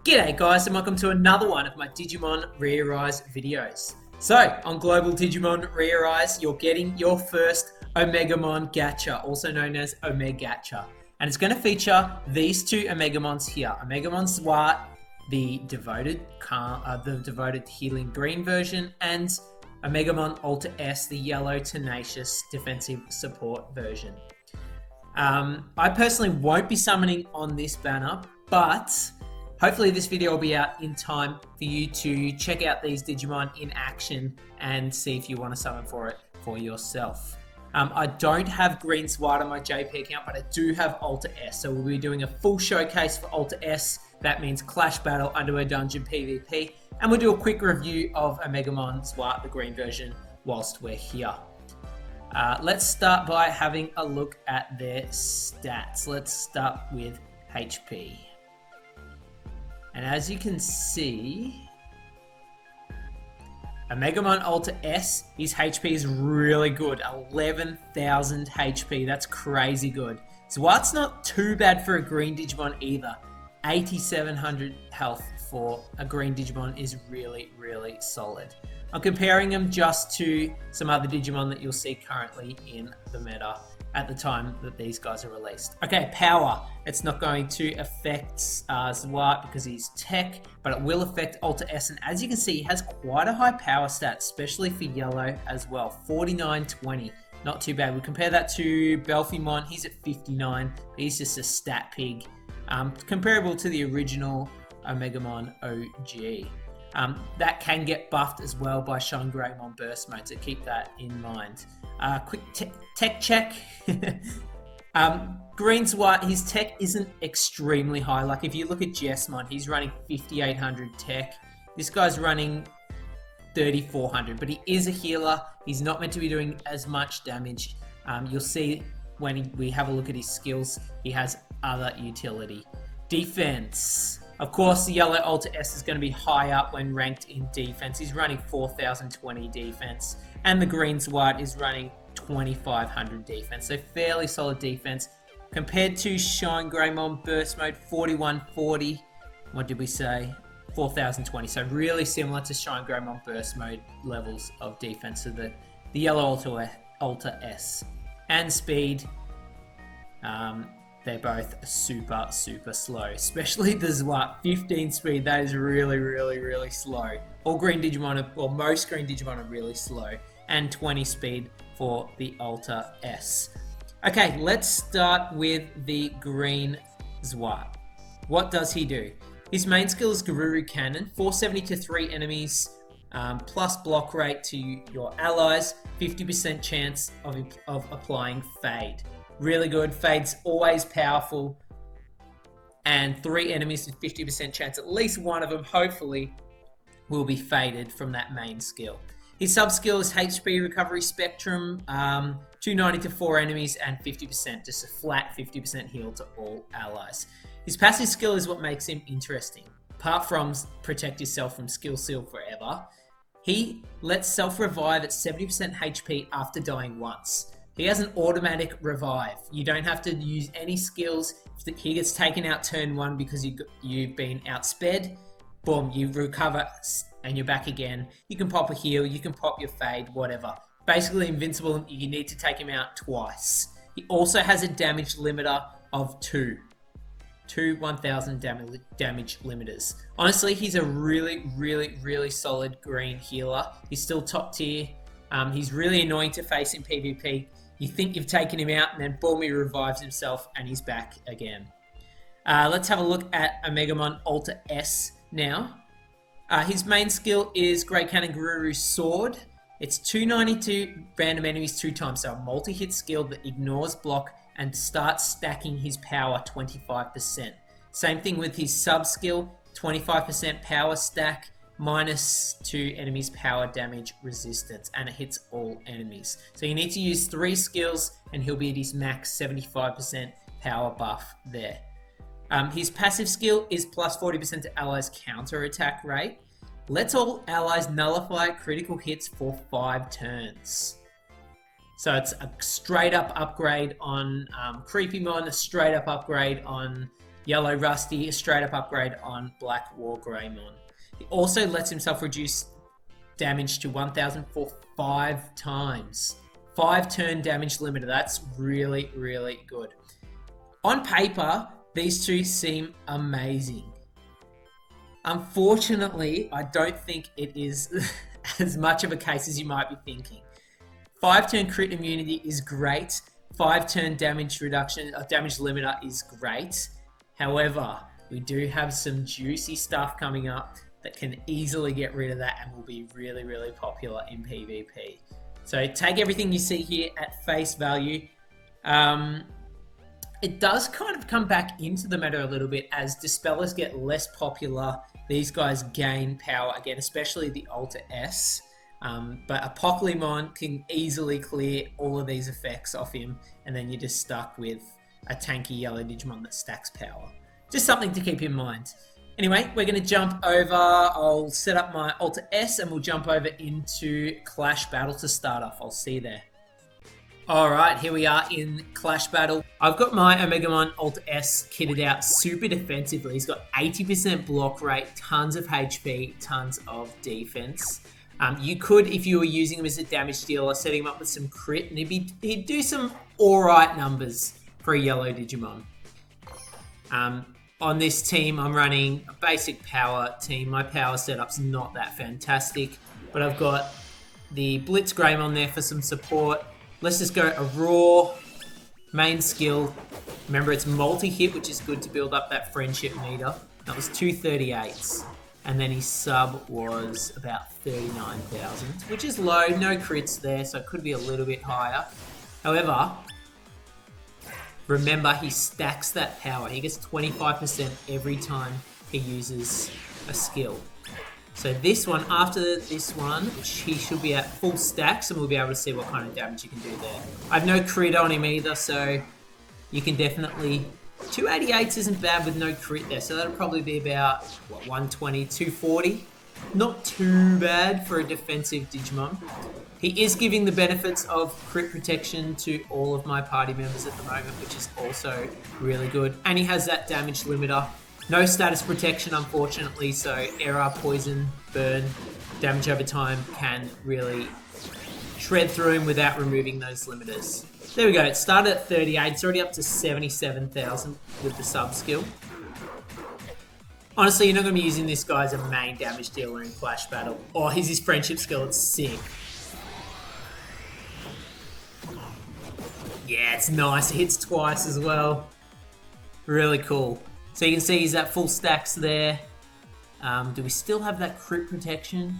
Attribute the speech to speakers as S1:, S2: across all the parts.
S1: G'day guys and welcome to another one of my Digimon ReArise videos. So, on Global Digimon ReArise, you're getting your first Omegamon Gacha, also known as Omegacha. And it's going to feature these two Omegamons here. Omegamon Zwart, the devoted healing green version, and Omegamon Alter S, the Yellow Tenacious defensive support version. I personally won't be summoning on this banner, but hopefully this video will be out in time for you to check out these Digimon in action and see if you want to summon for it for yourself. I don't have Green Zwart on my JP account, but I do have Alter S. So we'll be doing a full showcase for Alter S. That means Clash Battle, Underworld Dungeon, PvP. And we'll do a quick review of Omegamon Zwart, the green version, whilst we're here. Let's start by having a look at their stats. Let's start with HP. And as you can see, Omegamon Alter S, his HP is really good. 11,000 HP, that's crazy good. Zwart's not too bad for a green Digimon either. 8,700 health for a green Digimon is really, really solid. I'm comparing him just to some other Digimon that you'll see currently in the meta at the time that these guys are released. Okay, power. It's not going to affect Zwart because he's tech, but it will affect Alter S. And as you can see, he has quite a high power stat, especially for yellow as well. 4920. Not too bad. We compare that to Belphimon. He's at 59. He's just a stat pig. Comparable to the original Omegamon OG. That can get buffed as well by Shine Greymon burst mode, so keep that in mind. Quick tech check. Green Zwart, his tech isn't extremely high. Like if you look at Jessmon, he's running 5,800 tech. This guy's running 3,400, but he is a healer. He's not meant to be doing as much damage. You'll see when we have a look at his skills, he has other utility. Defense. Of course, the Yellow Alter S is going to be high up when ranked in defense. He's running 4,020 defense, and the Green Zwart is running 2,500 defense. So fairly solid defense compared to Shine Greymon burst mode 4140. What did we say? 4,020. So really similar to Shine Greymon burst mode levels of defense. So the Yellow Alter S and speed. They're both super, super slow, especially the Zwart. 15 speed, that is really, really, really slow. All green Digimon, most green Digimon are really slow. And 20 speed for the Alter S. Okay, let's start with the green Zwart. What does he do? His main skill is Garuru Cannon, 470 to 3 enemies, plus block rate to your allies, 50% chance of applying Fade. Really good. Fade's always powerful. And 3 enemies with 50% chance, at least one of them, hopefully, will be faded from that main skill. His sub-skill is HP Recovery Spectrum, 290 to 4 enemies, and 50%, just a flat 50% heal to all allies. His passive skill is what makes him interesting. Apart from protect yourself from Skill Seal forever, he lets self-revive at 70% HP after dying once. He has an automatic revive. You don't have to use any skills. If he gets taken out turn 1 because you've been outsped, boom, you recover and you're back again. You can pop a heal, you can pop your fade, whatever. Basically invincible, you need to take him out twice. He also has a damage limiter of 2. 1,000 damage limiters. Honestly, he's a really, really, really solid green healer. He's still top tier. He's really annoying to face in PvP. You think you've taken him out, and then boom, he revives himself, and he's back again. Let's have a look at Omegamon Alter S now. His main skill is Great Cannon Garuru Sword. It's 292 random enemies 2 times, so a multi-hit skill that ignores block and starts stacking his power 25%. Same thing with his sub-skill, 25% power stack, minus 2 enemies power damage resistance, and it hits all enemies. So you need to use 3 skills and he'll be at his max 75% power buff there. His passive skill is plus 40% to allies counter attack rate. Lets all allies nullify critical hits for 5 turns. So it's a straight up upgrade on Creepymon, a straight up upgrade on Yellow Rusty, a straight up upgrade on Black War Greymon. He also lets himself reduce damage to 1000 for 5 times. 5 turn damage limiter, that's really, really good. On paper, these two seem amazing. Unfortunately, I don't think it is as much of a case as you might be thinking. 5 turn crit immunity is great. 5 turn damage reduction, damage limiter is great. However, we do have some juicy stuff coming up that can easily get rid of that and will be really, really popular in PvP. So take everything you see here at face value. It does kind of come back into the meta a little bit as Dispellers get less popular. These guys gain power again, especially the Alter S. But a Pokemon can easily clear all of these effects off him, and then you're just stuck with a tanky yellow Digimon that stacks power. Just something to keep in mind. Anyway, we're going to jump over. I'll set up my Alter S and we'll jump over into Clash Battle to start off. I'll see you there. Alright, here we are in Clash Battle. I've got my Omegamon Alter S kitted out super defensively. He's got 80% block rate, tons of HP, tons of defense. You could, if you were using him as a damage dealer, set him up with some crit, and he'd do some alright numbers for a yellow Digimon. On this team, I'm running a basic power team. My power setup's not that fantastic, but I've got the Blitz Greymon there for some support. Let's just go a raw main skill. Remember, it's multi-hit, which is good to build up that friendship meter. That was 238s. And then his sub was about 39,000, which is low. No crits there, so it could be a little bit higher. However, remember, he stacks that power. He gets 25% every time he uses a skill. So this one, after this one, he should be at full stacks, and we'll be able to see what kind of damage you can do there. I have no crit on him either, so you can definitely... 288s isn't bad with no crit there, so that'll probably be about, what, 120, 240? Not too bad for a defensive Digimon. He is giving the benefits of crit protection to all of my party members at the moment, which is also really good. And he has that damage limiter. No status protection, unfortunately, so error, poison, burn, damage over time can really shred through him without removing those limiters. There we go, it started at 38, it's already up to 77,000 with the sub skill. Honestly, you're not going to be using this guy as a main damage dealer in Clash Battle. Oh, here's his friendship skill, it's sick. Yeah, it's nice, it hits twice as well. Really cool. So you can see he's at full stacks there. Do we still have that crit protection?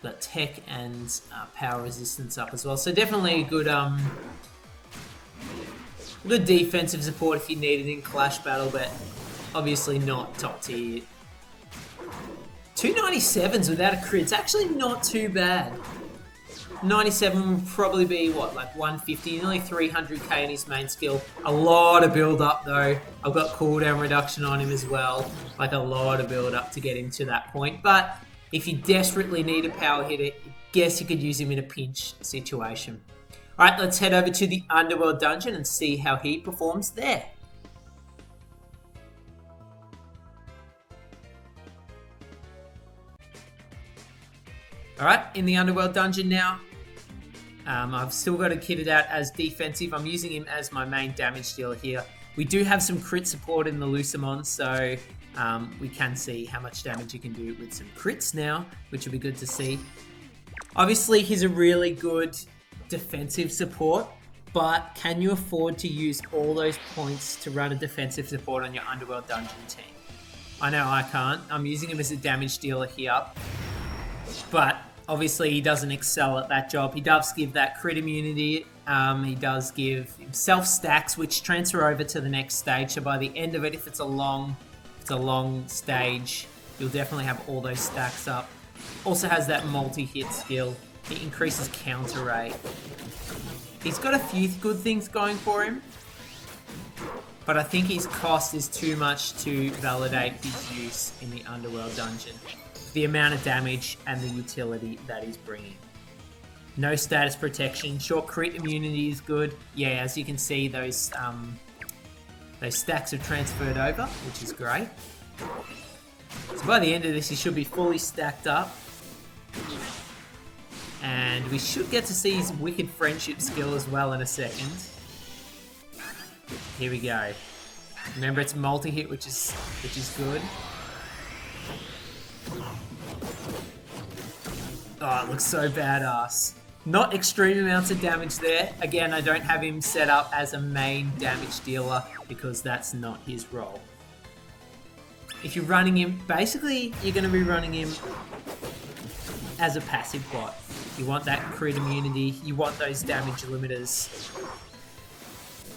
S1: Got tech and power resistance up as well. So definitely a good good defensive support if you need it in Clash Battle, but obviously not top tier. 297s without a crit, it's actually not too bad. 97 would probably be, what, like 150, nearly 300k in his main skill. A lot of build up though. I've got cooldown reduction on him as well. Like a lot of build up to get him to that point. But if you desperately need a power hitter, I guess you could use him in a pinch situation. Alright, let's head over to the Underworld Dungeon and see how he performs there. Alright, in the Underworld Dungeon now. I've still got it kitted out as defensive. I'm using him as my main damage dealer here. We do have some crit support in the Lucamon, so we can see how much damage you can do with some crits now, which will be good to see. Obviously, he's a really good defensive support, but can you afford to use all those points to run a defensive support on your Underworld Dungeon team? I know I can't. I'm using him as a damage dealer here, but obviously he doesn't excel at that job. He does give that crit immunity. He does give himself stacks, which transfer over to the next stage. So by the end of it, if it's a long stage, you'll definitely have all those stacks up. Also has that multi-hit skill. It increases counter rate. He's got a few good things going for him, but I think his cost is too much to validate his use in the Underworld Dungeon. The amount of damage and the utility that he's bringing. No status protection. Sure, crit immunity is good. Yeah, as you can see, those stacks have transferred over, which is great. So by the end of this, he should be fully stacked up. And we should get to see his Wicked Friendship skill as well in a second. Here we go. Remember, it's multi-hit, which is good. Oh, it looks so badass. Not extreme amounts of damage there. Again, I don't have him set up as a main damage dealer because that's not his role. If you're running him, basically you're going to be running him as a passive bot. You want that crit immunity, you want those damage limiters.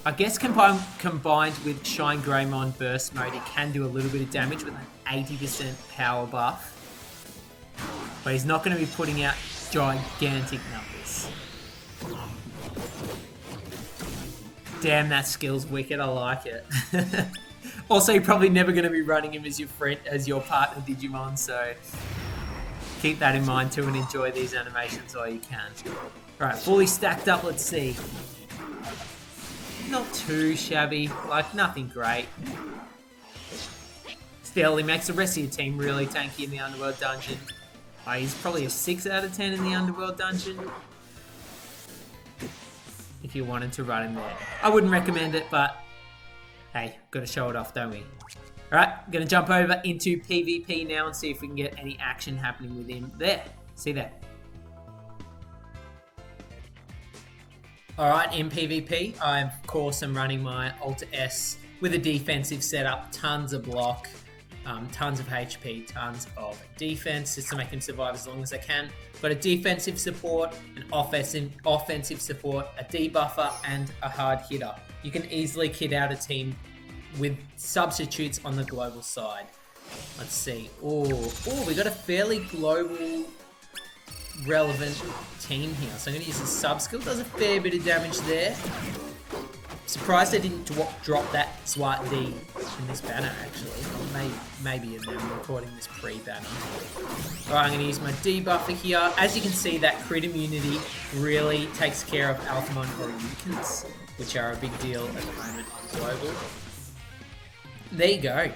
S1: I guess combined with Shine Greymon Burst Mode, it can do a little bit of damage with an 80% power buff. But he's not going to be putting out gigantic numbers. Damn, that skill's wicked, I like it. Also, you're probably never going to be running him as your partner Digimon, so keep that in mind too and enjoy these animations while you can. Alright, fully stacked up, let's see. Not too shabby, like nothing great. Still, he makes the rest of your team really tanky in the Underworld Dungeon. He's probably a 6 out of 10 in the Underworld Dungeon. If you wanted to run him there. I wouldn't recommend it, but hey, gotta show it off, don't we? Alright, gonna jump over into PvP now and see if we can get any action happening with him there. See there. Alright, in PvP, I of course am running my Alter S with a defensive setup, tons of block, tons of HP, tons of defense just to make him survive as long as I can. Got a defensive support, an offensive support, a debuffer, and a hard hitter. You can easily kit out a team with substitutes on the global side. Let's see. Oh, we got a fairly global relevant team here. So I'm going to use the sub skill. Does a fair bit of damage there. Surprised I didn't drop that Zwart D in this banner actually. Maybe I'm recording this pre-banner. Alright, I'm going to use my debuffer here. As you can see, that crit immunity really takes care of Alphamon Horyukens, which are a big deal at the moment on global. There you go.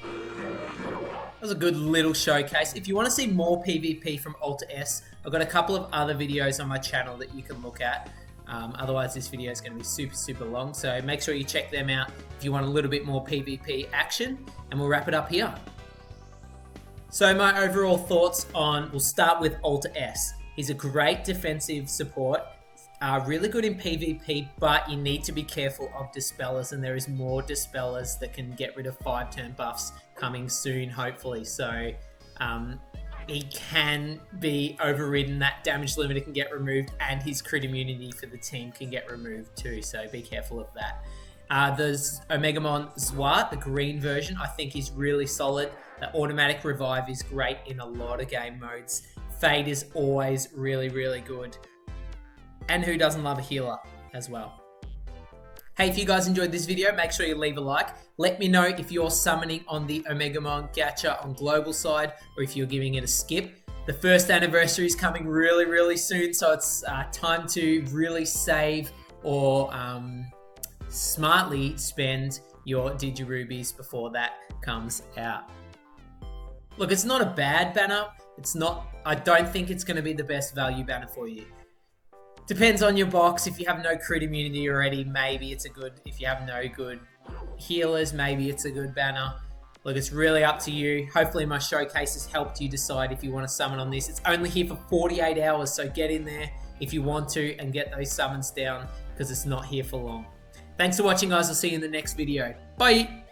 S1: That was a good little showcase. If you want to see more PvP from Alter S, I've got a couple of other videos on my channel that you can look at. Otherwise, this video is going to be super long, so make sure you check them out if you want a little bit more PvP action, and we'll wrap it up here. So my overall thoughts on, we'll start with Alter S. He's a great defensive support. Really good in PvP, but you need to be careful of Dispellers, and there is more Dispellers that can get rid of 5-turn buffs coming soon, hopefully. So he can be overridden, that damage limiter can get removed, and his crit immunity for the team can get removed too, so be careful of that. There's Omegamon Zwart, the green version. I think he's really solid. The automatic revive is great in a lot of game modes. Fade is always really good. And who doesn't love a healer as well? Hey, if you guys enjoyed this video, make sure you leave a like. Let me know if you're summoning on the Omegamon Gacha on global side, or if you're giving it a skip. The first anniversary is coming really soon, so it's time to really save or smartly spend your Digirubies before that comes out. Look, it's not a bad banner. I don't think it's going to be the best value banner for you. Depends on your box. If you have no crit immunity already, maybe it's a good. If you have no good healers, maybe it's a good banner. Look, it's really up to you. Hopefully my showcase has helped you decide if you want to summon on this. It's only here for 48 hours, so get in there if you want to and get those summons down, because it's not here for long. Thanks for watching, guys. I'll see you in the next video. Bye!